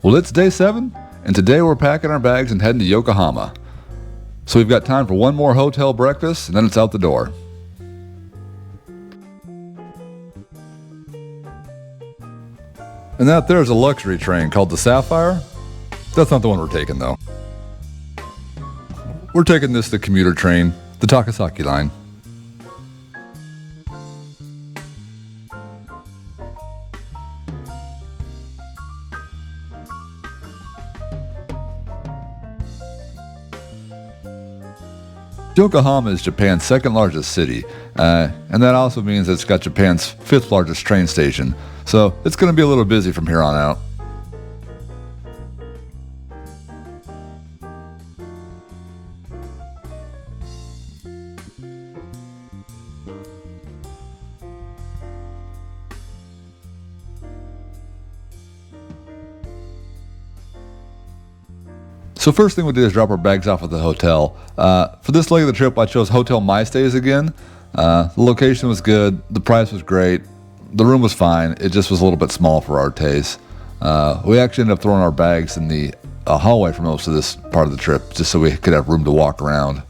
Well, it's day 7, and today we're packing our bags and heading to Yokohama. So we've got time for one more hotel breakfast, and then it's out the door. And out there's a luxury train called the Sapphire. That's not the one we're taking, though. We're taking the commuter train, the Takasaki line. Yokohama is Japan's second largest city, and that also means it's got Japan's 5th largest train station, so it's going to be a little busy from here on out. So first thing we did is drop our bags off at the hotel. For this leg of the trip, I chose Hotel My Stays again. The location was good, the price was great, the room was fine, it just was a little bit small for our taste. We actually ended up throwing our bags in the hallway for most of this part of the trip, just so we could have room to walk around. I'm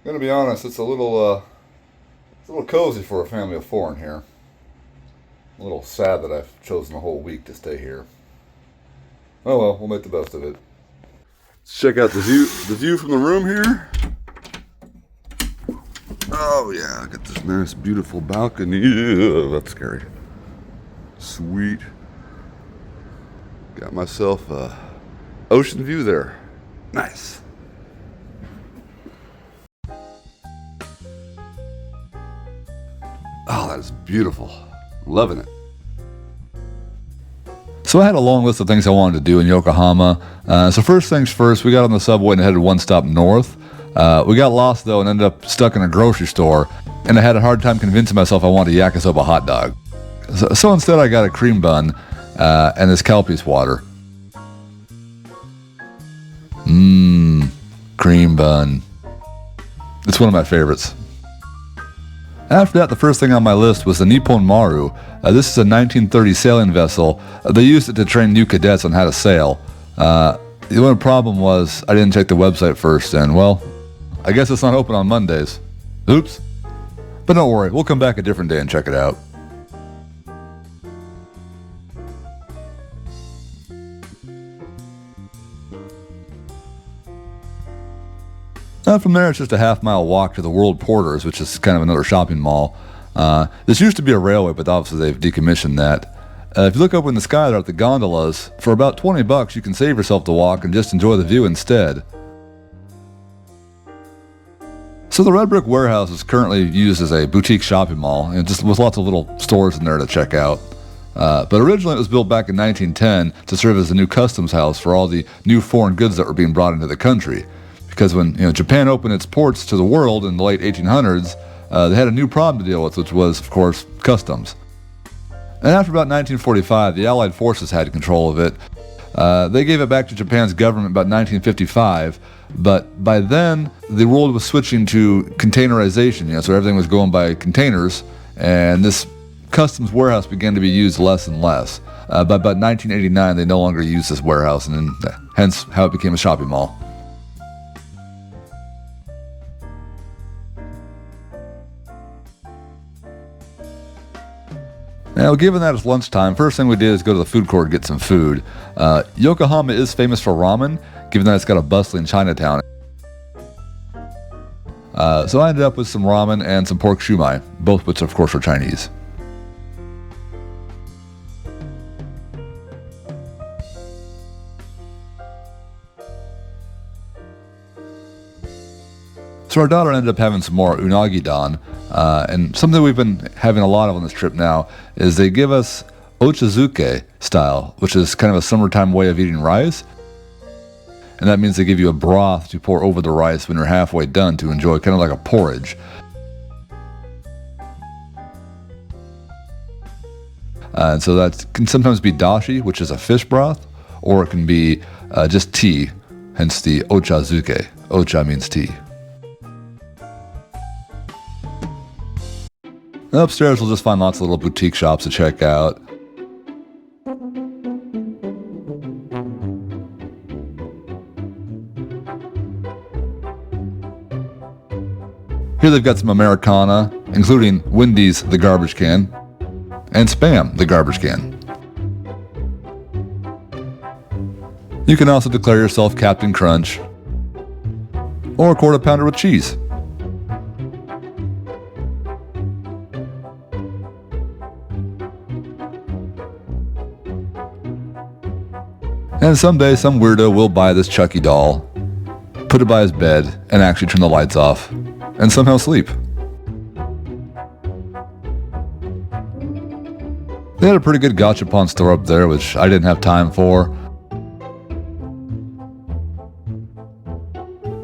gonna be honest, it's a little cozy for a family of 4 in here. I'm a little sad that I've chosen the whole week to stay here. Oh well, we'll make the best of it. Let's check out the view from the room here. Oh yeah, I got this nice, beautiful balcony. Ugh, that's scary. Sweet. Got myself a ocean view there. Nice. Oh, that is beautiful. Loving it. So I had a long list of things I wanted to do in Yokohama. So first things first, we got on the subway and headed one stop north. We got lost though and ended up stuck in a grocery store, and I had a hard time convincing myself I wanted a yakisoba hot dog. So instead I got a cream bun and this Calpe's water. Cream bun. It's one of my favorites. After that, the first thing on my list was the Nippon Maru. This is a 1930 sailing vessel. They used it to train new cadets on how to sail. The only problem was I didn't check the website first, and well, I guess it's not open on Mondays. Oops. But don't worry, we'll come back a different day and check it out. From there, it's just a half-mile walk to the World Porters, which is kind of another shopping mall. This used to be a railway, but obviously they've decommissioned that. If you look up in the sky there at the gondolas, for about $20 you can save yourself the walk and just enjoy the view instead. So the Red Brick Warehouse is currently used as a boutique shopping mall, and just with lots of little stores in there to check out. But originally it was built back in 1910 to serve as a new customs house for all the new foreign goods that were being brought into the country. Because when Japan opened its ports to the world in the late 1800s, they had a new problem to deal with, which was, of course, customs. And after about 1945, the Allied forces had control of it. They gave it back to Japan's government about 1955, but by then, the world was switching to containerization, so everything was going by containers, and this customs warehouse began to be used less and less. By about 1989, they no longer used this warehouse, and hence how it became a shopping mall. Now, given that it's lunchtime, first thing we did is go to the food court and get some food. Yokohama is famous for ramen, given that it's got a bustling Chinatown. So I ended up with some ramen and some pork shumai, both which of course are Chinese. So our daughter ended up having some more unagi don, and something we've been having a lot of on this trip now is they give us ochazuke style, which is kind of a summertime way of eating rice. And that means they give you a broth to pour over the rice when you're halfway done to enjoy, kind of like a porridge. And so that can sometimes be dashi, which is a fish broth, or it can be just tea, hence the ochazuke. Ocha means tea. Upstairs we'll just find lots of little boutique shops to check out. Here they've got some Americana, including Wendy's the garbage can, and Spam the garbage can. You can also declare yourself Captain Crunch, or a quarter pounder with cheese. And someday some weirdo will buy this Chucky doll, put it by his bed, and actually turn the lights off, and somehow sleep. They had a pretty good gachapon store up there, which I didn't have time for.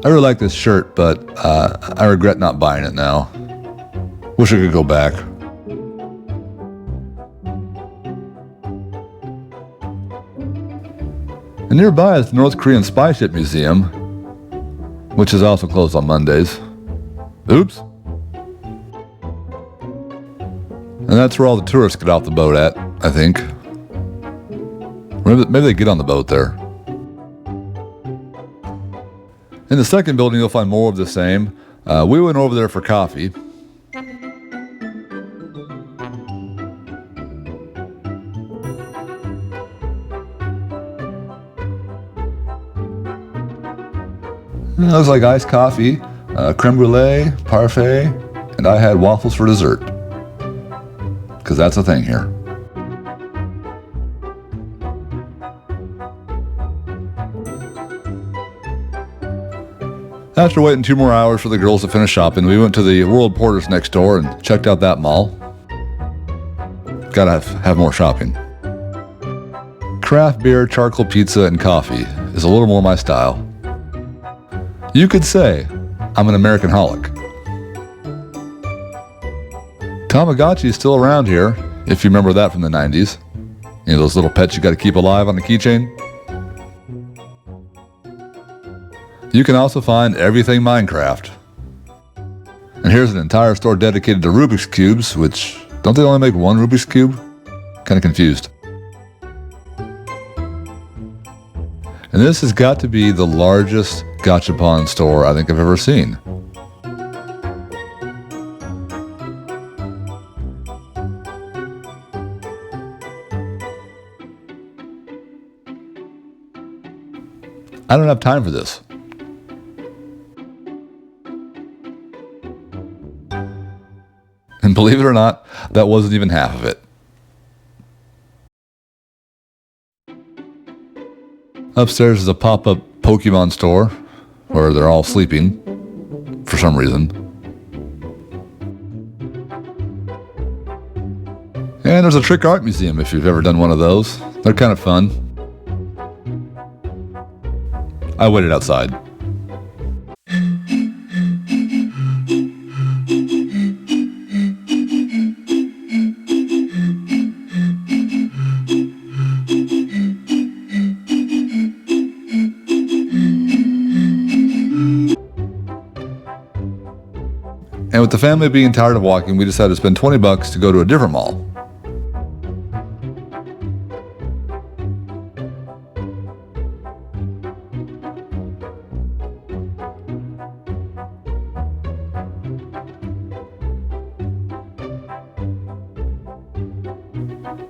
I really like this shirt, but I regret not buying it now. Wish I could go back. And nearby is the North Korean Spy Ship Museum, which is also closed on Mondays. Oops. And that's where all the tourists get off the boat at, I think. Maybe they get on the boat there. In the second building, you'll find more of the same. We went over there for coffee. It looks like iced coffee, creme brulee, parfait, and I had waffles for dessert. Because that's a thing here. After waiting 2 more hours for the girls to finish shopping, we went to the World Porters next door and checked out that mall. Gotta have more shopping. Craft beer, charcoal pizza, and coffee is a little more my style. You could say I'm an American holic. Tamagotchi is still around here, if you remember that from the 90s. You know, those little pets you gotta keep alive on a keychain? You can also find everything Minecraft. And here's an entire store dedicated to Rubik's Cubes, which, don't they only make one Rubik's Cube? Kinda confused. And this has got to be the largest gachapon store I think I've ever seen. I don't have time for this. And believe it or not, that wasn't even half of it. Upstairs is a pop-up Pokemon store where they're all sleeping for some reason. And there's a trick art museum if you've ever done one of those. They're kind of fun. I waited outside. And with the family being tired of walking, we decided to spend $20 to go to a different mall.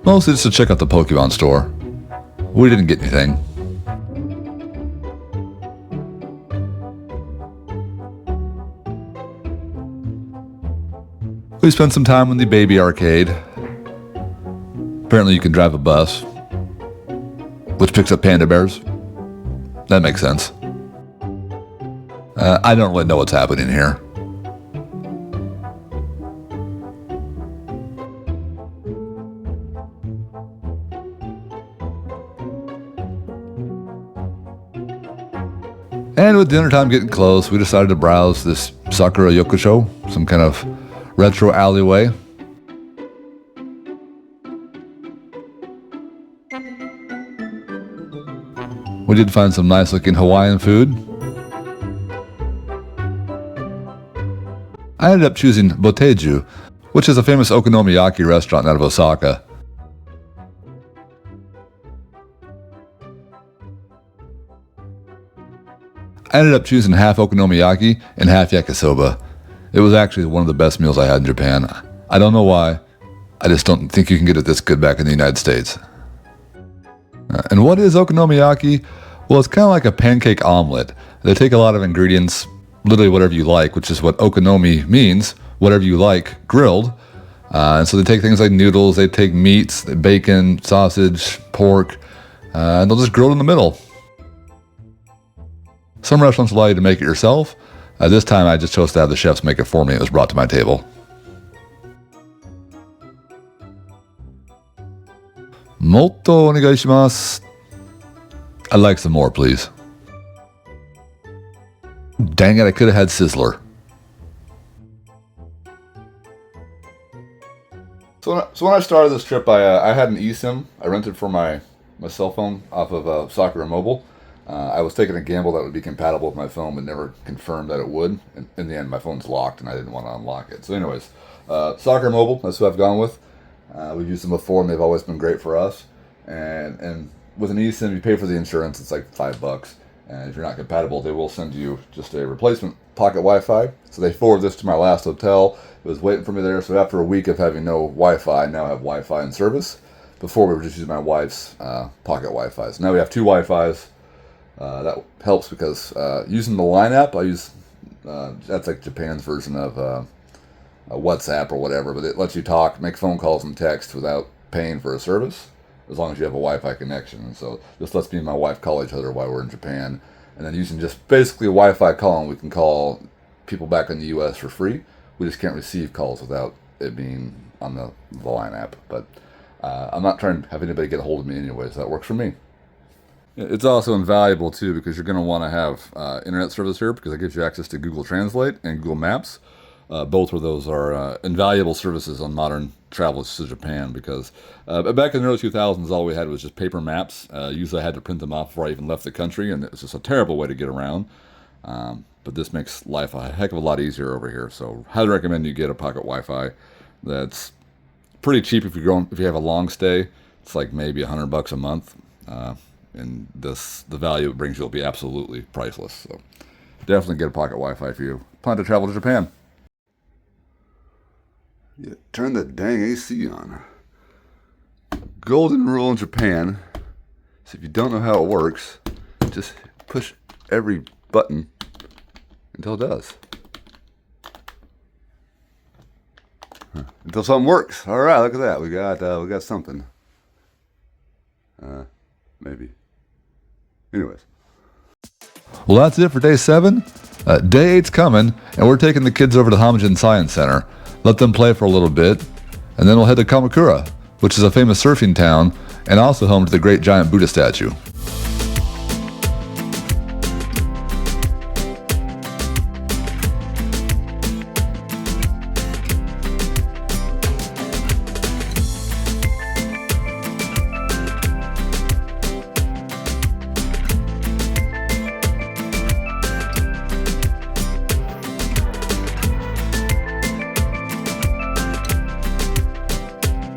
Mostly just to check out the Pokemon store. We didn't get anything. We spent some time in the baby arcade. Apparently you can drive a bus, which picks up panda bears. That makes sense. I don't really know what's happening here. And with dinner time getting close, we decided to browse this Sakura Yokusho, some kind of retro alleyway. We did find some nice looking Hawaiian food. I ended up choosing Boteju, which is a famous Okonomiyaki restaurant out of Osaka. I ended up choosing half Okonomiyaki and half yakisoba. It was actually one of the best meals I had in Japan. I don't know why. I just don't think you can get it this good back in the United States. And what is okonomiyaki? Well, it's kind of like a pancake omelet. They take a lot of ingredients, literally whatever you like, which is what okonomi means, whatever you like, grilled. And so they take things like noodles, they take meats, bacon, sausage, pork, and they'll just grill it in the middle. Some restaurants allow you to make it yourself. This time I just chose to have the chefs make it for me. It was brought to my table. Molto onegaishimasu. I'd like some more, please. Dang it, I could have had Sizzler. So when I started this trip, I had an eSIM I rented for my cell phone off of Soccer Mobile. I was taking a gamble that would be compatible with my phone, but never confirmed that it would. And in the end, my phone's locked, and I didn't want to unlock it. So anyways, Soccer Mobile, that's who I've gone with. We've used them before, and they've always been great for us. And with an eSIM, you pay for the insurance. It's like $5. And if you're not compatible, they will send you just a replacement pocket Wi-Fi. So they forwarded this to my last hotel. It was waiting for me there. So after a week of having no Wi-Fi, I now have Wi-Fi in service. Before, we were just using my wife's pocket Wi-Fi. So now we have two Wi-Fis. That helps because using the Line app, I use, that's like Japan's version of WhatsApp or whatever, but it lets you talk, make phone calls and text without paying for a service, as long as you have a Wi-Fi connection. And so this lets me and my wife call each other while we're in Japan. And then using just basically a Wi-Fi call, we can call people back in the U.S. for free. We just can't receive calls without it being on the Line app. But I'm not trying to have anybody get a hold of me anyway, so that works for me. It's also invaluable, too, because you're going to want to have internet service here because it gives you access to Google Translate and Google Maps. Both of those are invaluable services on modern travels to Japan because back in the early 2000s, all we had was just paper maps. Usually I had to print them off before I even left the country, and it was just a terrible way to get around. But this makes life a heck of a lot easier over here. So highly recommend you get a pocket Wi-Fi that's pretty cheap if you have a long stay. It's like maybe $100 a month. And the value it brings you will be absolutely priceless. So definitely get a pocket Wi-Fi if you plan to travel to Japan. Yeah, turn the dang AC on. Golden rule in Japan is if you don't know how it works, just push every button until it does. Until something works. All right, look at that. We got something. Maybe. Anyways. Well, that's it for day 7. Day 8's coming, and we're taking the kids over to Hamjin Science Center. Let them play for a little bit, and then we'll head to Kamakura, which is a famous surfing town and also home to the great giant Buddha statue.